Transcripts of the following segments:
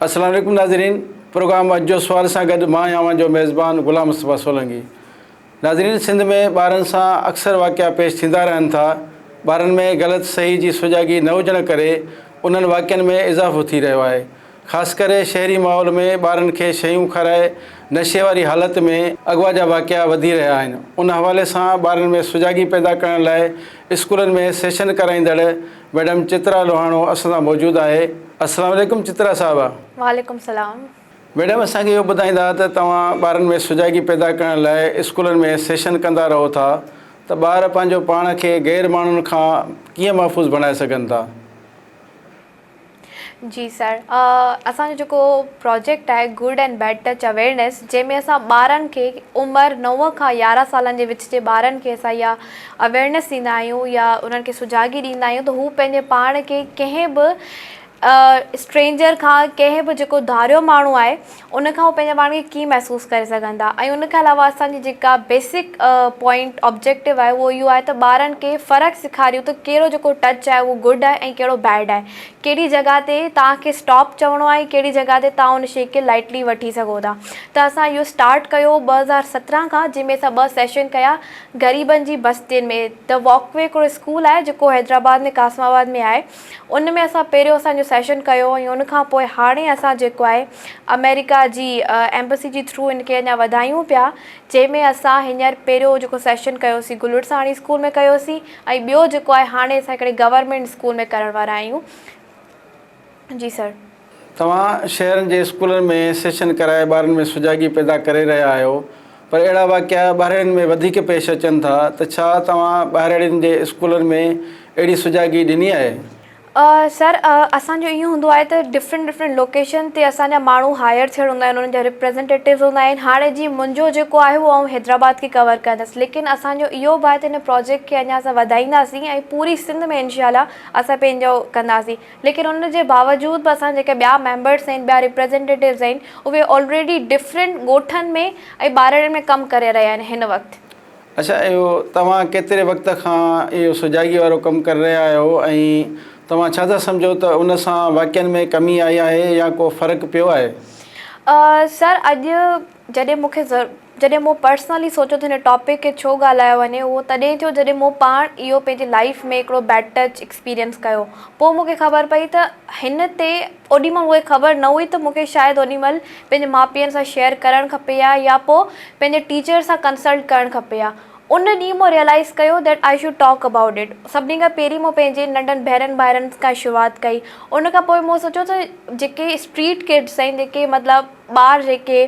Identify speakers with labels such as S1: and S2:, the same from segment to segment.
S1: अस्सलाम वालेकुम नाज़रीन, प्रोग्राम अॼु जो सुवाल सां गॾु मां आहियां जो मेज़बान ग़ुलाम मुस्तफ़ा सोलंकी। नाज़रीन, सिंध में ॿारनि सां अक्सर वाक़िया पेश थींदा रहनि था। ॿारनि में ग़लति सही जी सुजाॻी न हुजण करे उन्हनि वाक़िअनि में इज़ाफ़ो थी रहियो आहे। ख़ासि करे शहरी माहौल में ॿारनि खे शयूं खाराए नशे वारी हालति में अॻुवा जा वाक़िया वधी रहिया आहिनि। उन हवाले सां ॿारनि में सुजाॻी पैदा करण लाइ स्कूलनि में सेशन कराईंदड़ मैडम चित्रा लोहाणो असां सां मौजूदु आहे। अस्सलाम वालेकुम चित्रा साहिबा।
S2: वालेकुम सलाम।
S1: मैडम, असांखे इहो ॿुधाईंदा त तव्हां ॿारनि में सुजाॻी पैदा करण लाइ स्कूलनि में सेशन कंदा रहो था, त ॿार पंहिंजो पाण खे गैर माण्हुनि खां कीअं महफ़ूज़ बणाए सघनि था?
S2: जी सर, असांजो जेको प्रोजेक्ट आहे good and bed touch awareness, जंहिंमें असां ॿारनि खे उमिरि 9 खां 11 सालनि जे विच जे ॿारनि खे असां इहा अवेयरनेस ॾींदा आहियूं या उन्हनि खे सुजाॻी ॾींदा आहियूं त हू पंहिंजे पाण खे कंहिं बि स्ट्रेंजर खां, कंहिं बि जेको धारियो माण्हू आहे उन खां उहो पंहिंजे पाण खे कीअं महसूसु करे सघनि था। ऐं उनखां अलावा असांजी जेका बेसिक पॉइंट ऑब्जेक्टिव आहे उहो इहो आहे त ॿारनि खे फ़र्क़ु सेखारियूं त कहिड़ो जेको टच आहे उहो गुड आहे ऐं कहिड़ो बैड आहे, कहिड़ी जॻह ते तव्हांखे स्टॉप चवणो आहे, कहिड़ी जॻह ते तव्हां उन शइ खे लाइटली वठी सघो था। त असां इहो स्टार्ट कयो 2017 खां, जंहिंमें असां 2 सेशन कया ग़रीबनि जी बस्तियुनि में। द वॉकवे हिकिड़ो स्कूल आहे जेको हैदराबाद में कासमाबाद में आहे, उन में असां पहिरियों असांजो सेशन कयो ऐं उनखां पोइ हाणे असां जेको आहे अमेरिका जी एम्बेसी जे थ्रू इनखे अञा वधायूं पिया, जंहिंमें असां हींअर पहिरियों जेको सेशन कयोसीं गुलड़ साहणी स्कूल में कयोसीं ऐं ॿियो जेको आहे हाणे असां हिकिड़े गवर्नमेंट स्कूल में करण वारा आहियूं। जी सर।
S1: तव्हां शहरनि जे स्कूलनि में सेशन कराए ॿारनि में सुजाॻी पैदा करे रहिया आहियो, पर अहिड़ा वाक़िया ॿाहिरिनि में वधीक पेश अचनि था, त छा तव्हां ॿाहिरिनि जे स्कूलनि में अहिड़ी सुजाॻी ॾिनी आहे?
S2: सर, असांजो इहो हूंदो आहे त डिफरेंट लोकेशन ते असांजा माण्हू हायर थियल हूंदा आहिनि, उन्हनि जा रिप्रेज़ेंटेटिव्स हूंदा आहिनि। हाणे जीअं मुंहिंजो जेको आहे उहो आउं हैदराबाद खे कवर कंदसि, लेकिन असांजो इहो बि आहे त हिन प्रोजेक्ट खे अञा असां वधाईंदासीं ऐं पूरी सिंध में इंशाअल्लाह असां पंहिंजो कंदासीं। लेकिन उन जे बावजूदि बि असां जेके ॿिया मेंबर्स आहिनि, ॿिया रिप्रेज़ेंटेटिव्स आहिनि, उहे ऑलरेडी डिफरेंट ॻोठनि में ऐं ॿारनि में कमु करे रहिया आहिनि हिन वक़्तु।
S1: अच्छा, इहो तव्हां केतिरे वक़्त खां इहो सुजाॻी वारो कमु करे रहिया आहियो ऐं तव्हां छा था सम्झो त उन सां वाक़िअनि में कमी आई आहे या को फ़र्क़ु पियो आहे?
S2: सर, अॼु जॾहिं मूं पर्सनली सोचियो त हिन टॉपिक खे छो ॻाल्हायो वञे, उहो तॾहिं थियो जॾहिं मूं पाण इहो पंहिंजी लाइफ में हिकिड़ो बैड टच एक्सपीरियंस कयो। पोइ मूंखे ख़बर पई त हिन ते ओॾीमहिल उहे ख़बर न हुई त मूंखे शायदि ओॾीमहिल पंहिंजे माउ पीअनि सां शेयर करणु खपे या पोइ पंहिंजे टीचर सां कंसल्ट करणु खपे। उन ॾींहुं मूं रियलाइज़ कयो that I should talk about it. सभिनी खां पहिरीं मूं पंहिंजे नंढनि भेनरुनि भाइरनि खां शुरूआति कई। उन खां पोइ मूं सोचियो त जेके स्ट्रीट किड्स आहिनि, जेके मतिलबु ॿार जेके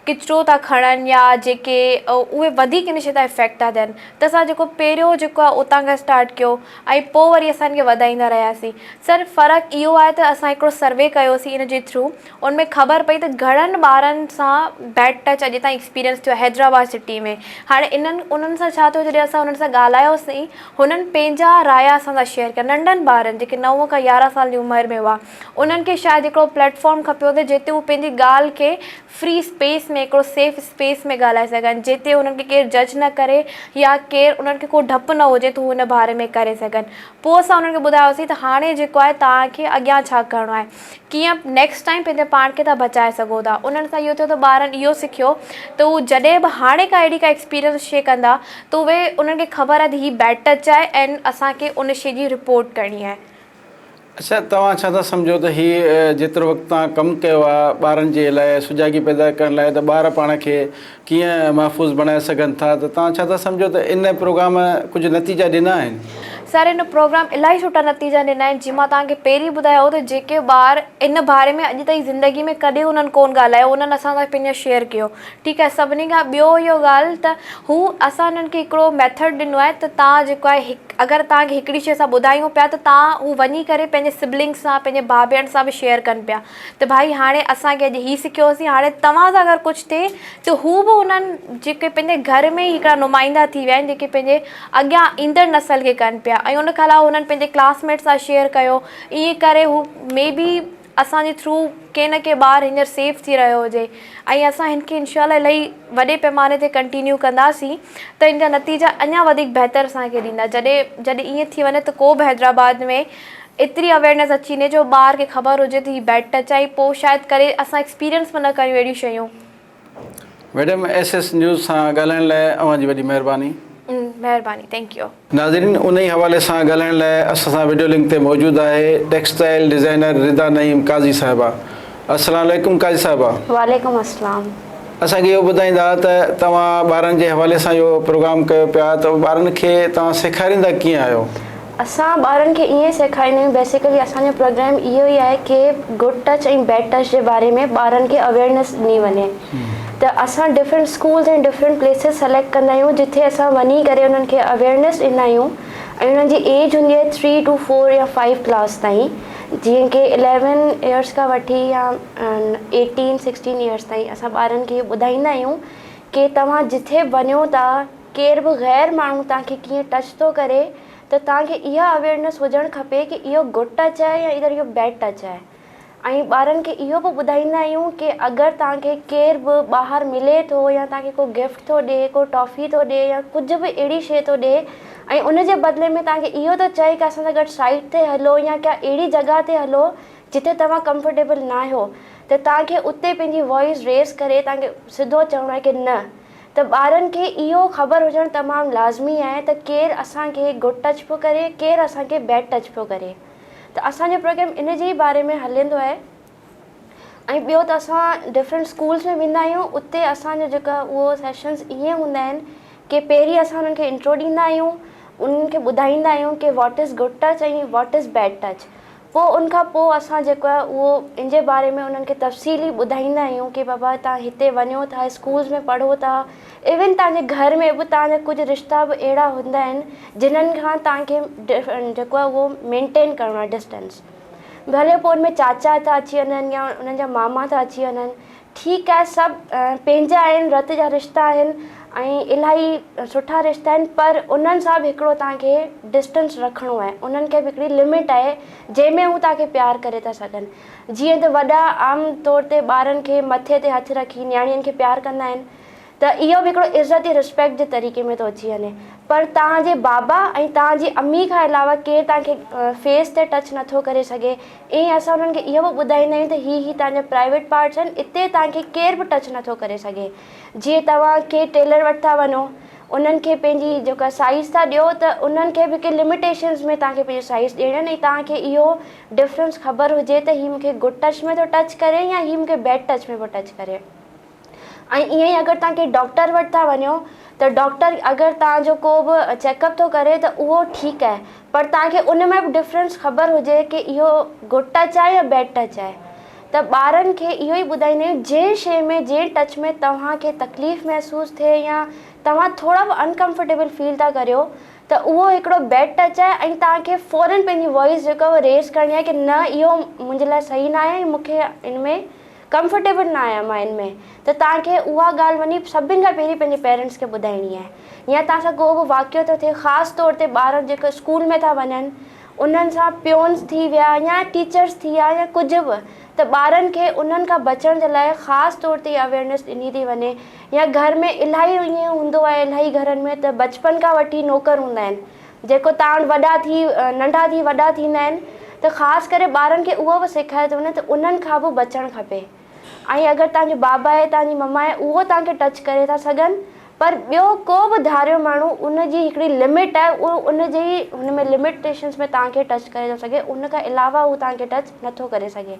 S2: किचिरो था खणनि या जेके उहे वधीक इन शइ था इफेक्ट था थियनि, त असां जेको पहिरियों जेको आहे उतां खां स्टार्ट कयो ऐं पोइ वरी असांखे वधाईंदा रहियासीं। सर, फ़र्क़ु इहो आहे त असां हिकिड़ो सर्वे कयोसीं इन जे थ्रू, उनमें ख़बर पई त घणनि ॿारनि सां बैड टच अॼु ताईं एक्सपीरियंस थियो आहे हैदराबाद सिटी में। हाणे उन्हनि सां छा थियो, जॾहिं असां उन्हनि सां ॻाल्हायोसीं, हुननि पंहिंजा राया असां सां शेयर कया। नंढनि ॿारनि जेके 9 खां 11 साल जी उमिरि में हुआ, उन्हनि खे शायदि हिकिड़ो प्लेटफॉर्म खपियो हुओ जिते उहे पंहिंजी ॻाल्हि खे फ्री स्पेस में, हिकिड़ो सेफ स्पेस में ॻाल्हाए सघनि, जिते उन्हनि खे केरु जज न करे या केरु उन्हनि खे को डपु न हुजे त हू हुन बारे में करे सघनि। पोइ असां उन्हनि खे ॿुधायोसीं त हाणे जेको आहे तव्हांखे अॻियां छा करिणो आहे, कीअं नेक्स्ट टाइम पंहिंजे पाण खे तव्हां बचाए सघो था। उन्हनि सां इहो थियो त ॿारनि इहो सिखियो त हू जॾहिं बि हाणे का अहिड़ी का एक्सपीरियंस शइ कंदा त उहे उन्हनि खे ख़बर आहे त हीअ बैड टच आहे ऐं असांखे उन शइ जी रिपोर्ट करणी आहे।
S1: अच्छा, तव्हां छा था सम्झो त हीअ जेतिरो वक़्तु तव्हां कमु कयो आहे ॿारनि जे लाइ सुजाॻी पैदा करण लाइ, त ॿार पाण खे कीअं महफ़ूज़ बणाए सघनि था, त तव्हां छा था सम्झो त इन प्रोग्राम कुझु नतीजा ॾिना आहिनि?
S2: सर, इन प्रोग्राम इलाही सुठा नतीजा ॾिना आहिनि। जीअं मां तव्हांखे पहिरीं ॿुधायो त जेके ॿार इन बारे में अॼु ताईं ज़िंदगी में कॾहिं उन्हनि कोन ॻाल्हायो, उन्हनि असां सां पंहिंजो शेयर कयो। ठीकु आहे, सभिनी खां ॿियो इहो ॻाल्हि त असां उन्हनि खे हिकिड़ो मेथड ॾिनो आहे त तव्हां जेको आहे अगरि तव्हांखे हिकिड़ी शइ असां ॿुधायूं पिया त तव्हां वञी करे पंहिंजे सिबलिंग्स सां, पंहिंजे भाउ भेण सां बि शेयर कनि पिया त भाई हाणे असांखे अॼु हीअ सिखियोसीं, हाणे तव्हां सां अगरि कुझु थिए त हू बि उन्हनि जेके पंहिंजे घर में ई हिकिड़ा नुमाइंदा थी विया आहिनि, जेके पंहिंजे अॻियां ईंदड़ नसल खे कनि पिया। ऐं उन खां अलावा उन्हनि पंहिंजे क्लासमेट सां शेयर कयो। ईअं करे हू मे बी असांजे थ्रू कंहिं न कंहिं ॿारु हींअर सेफ थी रहियो हुजे ऐं असां हिन खे इनशाअल्लाह इलाही वॾे पैमाने ते कंटिन्यू कंदासीं त इन जा नतीजा अञा वधीक बहितर असांखे ॾींदा। जॾहिं ईअं थी वञे त को बि हैदराबाद में एतिरी अवेयरनेस अची वञे जो ॿार खे ख़बर हुजे त ही बैड टच आहे, पोइ शायदि करे असां एक्सपीरियंस में न करियूं अहिड़ियूं शयूं।
S1: मैडम SS न्यूज़ सां ॻाल्हाइण लाइ अव्हांजी वॾी महिरबानी।
S2: महिरबानी, थैंक यू।
S1: नाज़रीन, उन ई हवाले सां ॻाल्हाइण लाइ असां सां वीडियो लिंक ते मौजूदु आहे टेक्सटाइल डिज़ाइनर रिदा नईम काज़ी साहिबा। अस्सलाम वालेकुम काज़ी साहिबा।
S3: वालेकुम अस्सलाम।
S1: असांखे इहो ॿुधाईंदा त तव्हां ॿारनि जे हवाले सां इहो प्रोग्राम कयो पिया, त ॿारनि खे तव्हां सेखारींदा कीअं आहियो?
S3: असां ॿारनि खे ईअं सेखारींदा आहियूं, बेसिकली असांजो प्रोग्राम इहो ई आहे कि गुड टच ऐं बैड टच जे बारे में ॿारनि खे अवेयरनेस ॾिनी वञे। त असां डिफरेंट स्कूल्स ऐं डिफरेंट प्लेसिस सेलेक्ट कंदा आहियूं जिथे असां वञी करे उन्हनि खे अवेयरनेस ॾींदा आहियूं ऐं उन्हनि जी एज हूंदी आहे 3 to 4 या 5 क्लास ताईं, जीअं कि 11 इयर्स खां वठी या 18-16 इयर्स ताईं असां ॿारनि खे ॿुधाईंदा आहियूं कि तव्हां जिथे वञो था, केर बि ग़ैर माण्हू तव्हांखे कीअं टच थो करे, त तव्हांखे इहा अवेयरनेस हुजणु खपे कि इहो गुड टच आहे या इधर इहो बैड टच आहे। ऐं ॿारनि खे इहो बि ॿुधाईंदा आहियूं कि अगरि तव्हांखे केर बि ॿाहिरि मिले थो या तव्हांखे को गिफ्ट थो ॾिए, को टॉफ़ी थो ॾिए या कुझु बि अहिड़ी शइ थो ॾिए ऐं उन जे बदिले में तव्हांखे इहो थो चए कि असां सां गॾु साइड ते हलो या क्या अहिड़ी जॻह ते हलो जिथे तव्हां कंफर्टेबल न आहियो, त तव्हांखे उते पंहिंजी वॉइस रेज़ करे तव्हांखे सिधो चवणो आहे कि न। त ॿारनि खे इहो ख़बर हुजणु तमामु लाज़मी आहे त केरु असांखे गुड टच पियो करे, केरु असांखे बैड टच पियो करे। त असांजो प्रोग्राम इन जे बारे में हलंदो आहे। ऐं ॿियो त असां डिफरेंट स्कूल्स में वेंदा आहियूं, उते असांजा जेका उहो सेशन्स ईअं हूंदा आहिनि कि पहिरीं असां उन्हनि खे इंट्रो ॾींदा आहियूं, उन्हनि खे ॿुधाईंदा आहियूं कि वॉट इज़ गुड टच ऐं वॉट इज़ बैड टच। पोइ उनखां पोइ असां जेको आहे उहो इन जे बारे में उन्हनि खे तफ़सीली ॿुधाईंदा आहियूं कि बाबा तव्हां हिते वञो था, स्कूल्स में पढ़ो था, इवन तव्हांजे घर में बि तव्हांजा कुझु रिश्ता बि अहिड़ा हूंदा आहिनि जिन्हनि खां तव्हांखे जेको आहे उहो मेंटेन करिणो आहे डिस्टेंस। भले पोइ उनमें चाचा था अची वञनि या उन्हनि जा मामा था अची वञनि, ठीकु आहे, सभु पंहिंजा आहिनि, रत जा रिश्ता आहिनि ऐं इलाही सुठा रिश्ता आहिनि, पर उन्हनि सां बि हिकिड़ो तव्हांखे डिस्टेंस रखिणो आहे। उन्हनि खे बि हिकिड़ी लिमिट आहे जंहिंमें हू तव्हांखे प्यारु करे था सघनि। जीअं त वॾा आम तौर ते ॿारनि खे मथे ते हथु रखी न्याणीअ खे प्यारु कंदा आहिनि, त इहो बि हिकिड़ो इज़त ऐं रिस्पेक्ट जे तरीक़े में थो अची वञे। पर तव्हांजे बाबा ऐं तव्हांजी अम्मी खां अलावा केरु तव्हांखे फेस ते टच नथो करे सघे। ईअं असां उन्हनि खे इहो बि ॿुधाईंदा आहियूं त ही तव्हांजा प्राइवेट पार्ट्स आहिनि, इते तव्हांखे केरु बि टच नथो करे सघे। जीअं तव्हांखे टेलर वटि था वञो, उन्हनि खे पंहिंजी जेका साइज़ था ॾियो, त उन्हनि खे बि हिकु लिमिटेशन्स में तव्हांखे पंहिंजी साइज़ ॾियणी आहे। ऐं तव्हांखे इहो डिफरेंस ख़बर हुजे त ही मूंखे गुड टच में थो टच करे या ही मूंखे बैड टच में थो टच करे। ऐं ईअं ई अगरि तव्हांखे डॉक्टर वटि था वञो, त डॉक्टर अगरि तव्हांजो को बि चेकअप थो करे त उहो ठीकु आहे, पर तव्हांखे उन में बि डिफरेंस ख़बर हुजे कि इहो गुड टच आहे या बैड टच आहे। त ॿारनि खे इहो ई ॿुधाईंदा आहियूं, जंहिं शइ में जंहिं टच में तव्हांखे तकलीफ़ महसूसु थिए या तव्हां थोरा बि अनकंफर्टेबल फील था करियो, त उहो हिकिड़ो बैड टच आहे ऐं तव्हांखे फ़ौरन पंहिंजी वॉइस जेका उहा रेज़ करणी आहे कि न, इहो मुंहिंजे लाइ सही न आहे, मूंखे इन में कंफर्टेबल न आहियां मां इन में। त तव्हांखे उहा ॻाल्हि वञी सभिनि खां पहिरीं पंहिंजे पेरेंट्स खे ॿुधाइणी आहे। या तव्हां सां को बि वाक़ियो थो थिए, ख़ासि तौर ते ॿार जेके स्कूल में था वञनि, उन्हनि सां प्योन्स थी विया या टीचर्स थी विया या कुझु बि, त ॿारनि खे उन्हनि खां बचण जे लाइ ख़ासि तौर ते अवेयरनेस ॾिनी थी वञे। या घर में इलाही ईअं हूंदो आहे, इलाही घरनि में त बचपन खां वठी नौकर हूंदा आहिनि, जेको तव्हां वॾा थी नंढा थी वॾा थींदा आहिनि, त ख़ासि करे ॿारनि खे उहो बि सेखारियो थो वञे त उन्हनि खां बि बचणु खपे। ऐं अगरि तव्हांजो बाबा आहे, तव्हांजी मम्मा आहे, उहो तव्हांखे टच करे था सघनि, पर ॿियो को बि धारियो माण्हू, उनजी हिकिड़ी लिमिट आहे, उहो उनजी हुन में लिमिटेशन्स में तव्हांखे टच करे थो सघे, उन खां अलावा उहो तव्हांखे टच नथो करे सघे।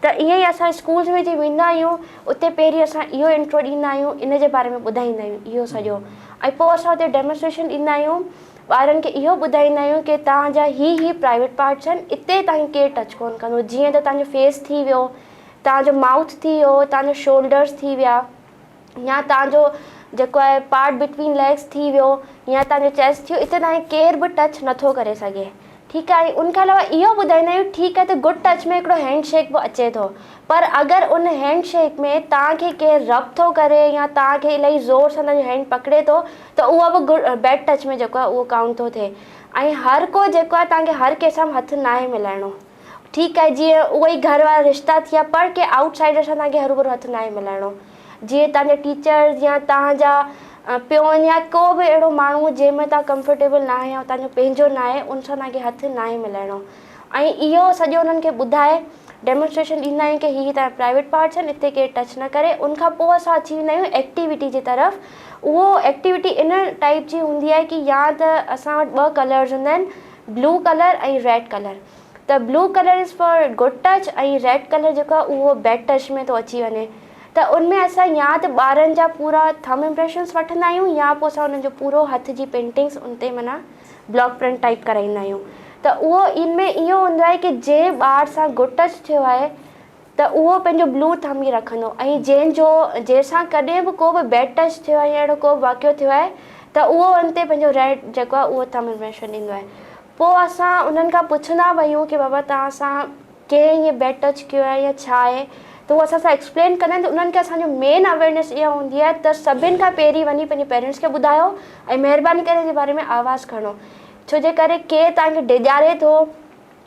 S3: त ईअं ई असां स्कूल्स में जीअं वेंदा आहियूं, उते पहिरीं असां इहो इंट्रो ॾींदा आहियूं, इन जे बारे में ॿुधाईंदा आहियूं इहो सॼो, ऐं पोइ असां उते डेमोन्स्ट्रेशन ॾींदा आहियूं। ॿारनि खे इहो ॿुधाईंदा आहियूं कि तव्हांजा ही प्राइवेट पार्ट्स आहिनि, इते तव्हांखे केरु टच कोन्ह कंदो। जीअं त तव्हांजो फेस थी वियो, तव्हांजो माउथ थी वियो, तव्हांजो शोल्डर्स थी विया, या तव्हांजो जेको आहे पार्ट बिटवीन लेग्स थी वियो, या तव्हांजो चेस्ट थी वियो, इते तव्हांखे केरु बि टच नथो करे सघे। ठीकु आहे। उनखां अलावा इहो ॿुधाईंदा आहियूं, ठीकु आहे त गुड टच में हिकिड़ो हैंडशेक बि अचे थो, पर अगरि उन हैंडशेक में तव्हांखे केरु रब थो करे या तव्हांखे इलाही ज़ोर सां तव्हांजो हैंड पकड़े थो, त उहा बि बैड टच में जेको आहे उहो काउंट थो थिए। ऐं हर को जेको आहे तव्हांखे हर कंहिंसां हथु न आहे मिलाइणो। ठीकु आहे, जीअं उहे ई घर वारा रिश्ता थिया, पर के आउटसाइडर सां तव्हांखे हरू हथु न आहे मिलाइणो। जीअं तव्हांजा टीचर्स या तव्हांजा प्योन या को बि अहिड़ो माण्हू जंहिंमें तव्हां कंफर्टेबल न आहे या तव्हांजो पंहिंजो न आहे, उन सां तव्हांखे हथु न आहे मिलाइणो। ऐं इहो सॼो उन्हनि खे ॿुधाए डेमोन्स्ट्रेशन ॾींदा आहियूं की हीअ तव्हां प्राइवेट पार्ट्स आहिनि, हिते केरु टच न करे। उनखां पोइ असां अची वेंदा आहियूं एक्टिविटी जे तरफ़। उहो एक्टिविटी इन टाइप जी हूंदी आहे की या त असां वटि 2 कलर्स हूंदा आहिनि, ब्लू कलर ऐं रेड कलर। त blue colour is for good touch ऐं रेड कलर जेको आहे उहो बैड टच में थो अची वञे। त उनमें असां या त ॿारनि जा पूरा थम इम्प्रेशन्स वठंदा आहियूं या पोइ असां उन्हनि जो पूरो हथ जी पेंटिंग्स उन ते माना ब्लॉक प्रिंट टाइप कराईंदा आहियूं। त उहो इनमें इहो हूंदो आहे की जे ॿार सां गुड टच थियो आहे त उहो पंहिंजो ब्लू थम ई रखंदो, ऐं जंहिंसां कॾहिं बि को बि बैड टच थियो आहे या अहिड़ो को वाक़ियो थियो आहे त उहो उन ते पंहिंजो रेड जेको आहे उहो थम इम्प्रेशन ॾींदो आहे। पोइ असां उन्हनि खां पुछंदा बि आहियूं की बाबा तव्हां सां कंहिं ईअं बैड टच कयो आहे या छा आहे, त उहो असां सां एक्सप्लेन कंदा आहिनि। त उन्हनि खे असांजो मेन अवेयरनेस इहा हूंदी आहे त सभिनि खां पहिरीं वञी पंहिंजे पेरेंट्स खे ॿुधायो ऐं महिरबानी करे जे बारे में आवाज़ु खणो, छो जे करे केरु तव्हांखे डिॼारे थो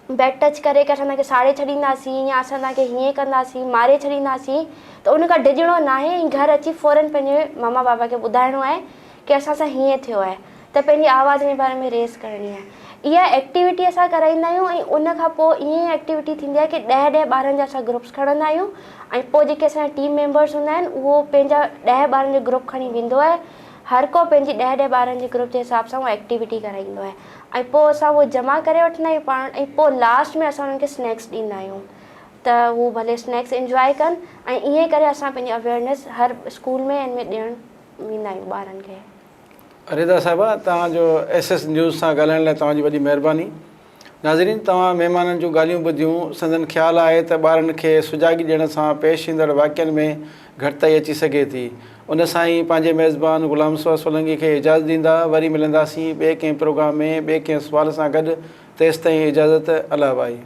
S3: बैड टच करे की असां तव्हांखे साड़े छॾींदासीं या असां तव्हांखे हीअं कंदासीं मारे छॾींदासीं, त उनखां डिॼणो न आहे ऐं घरु अची फ़ौरन पंहिंजे मम्मा पापा खे ॿुधाइणो आहे की असां सां हीअं थियो आहे, त पंहिंजी आवाज़ जे बारे में रेज़ करणी आहे। इहा एक्टिविटी असां कराईंदा आहियूं ऐं उनखां पोइ ईअं एक्टिविटी थींदी आहे की 10 ॿारनि जा असां ग्रुप्स खणंदा आहियूं ऐं पोइ जेके असांजा टीम मेंबर्स हूंदा आहिनि उहो पंहिंजा 10 ॿारनि जो ग्रुप खणी वेंदो आहे। हर को पंहिंजी 10 ॿारनि जे ग्रुप जे हिसाब सां उहा एक्टिविटी कराईंदो आहे ऐं पोइ असां उहो जमा करे वठंदा आहियूं पाण, ऐं पोइ लास्ट में असां उन्हनि खे स्नैक्स ॾींदा आहियूं त हू भले स्नैक्स इंजॉय कनि। ऐं ईअं करे असां पंहिंजी अवेयरनेस हर स्कूल में हिन में ॾियणु वेंदा आहियूं ॿारनि खे।
S1: रिदा साहिबा, तव्हांजो SS न्यूज़ सां ॻाल्हाइण लाइ तव्हांजी वॾी महिरबानी। नाज़रीन, तव्हां महिमाननि जूं ॻाल्हियूं ॿुधियूं। संदन ख़्यालु आहे त ॿारनि खे सुजाॻी ॾियण सां पेश ईंदड़ वाक़िअनि में घटिताई अची सघे थी। उन सां ई पंहिंजे मेज़बान ग़ुलाम मुस्तफ़ा सोलंकी खे इजाज़त ॾींदा। वरी मिलंदासीं ॿिए कंहिं प्रोग्राम में ॿिए कंहिं सुवाल सां गॾु। तेसिताईं इजाज़त, अल्लाह भाई।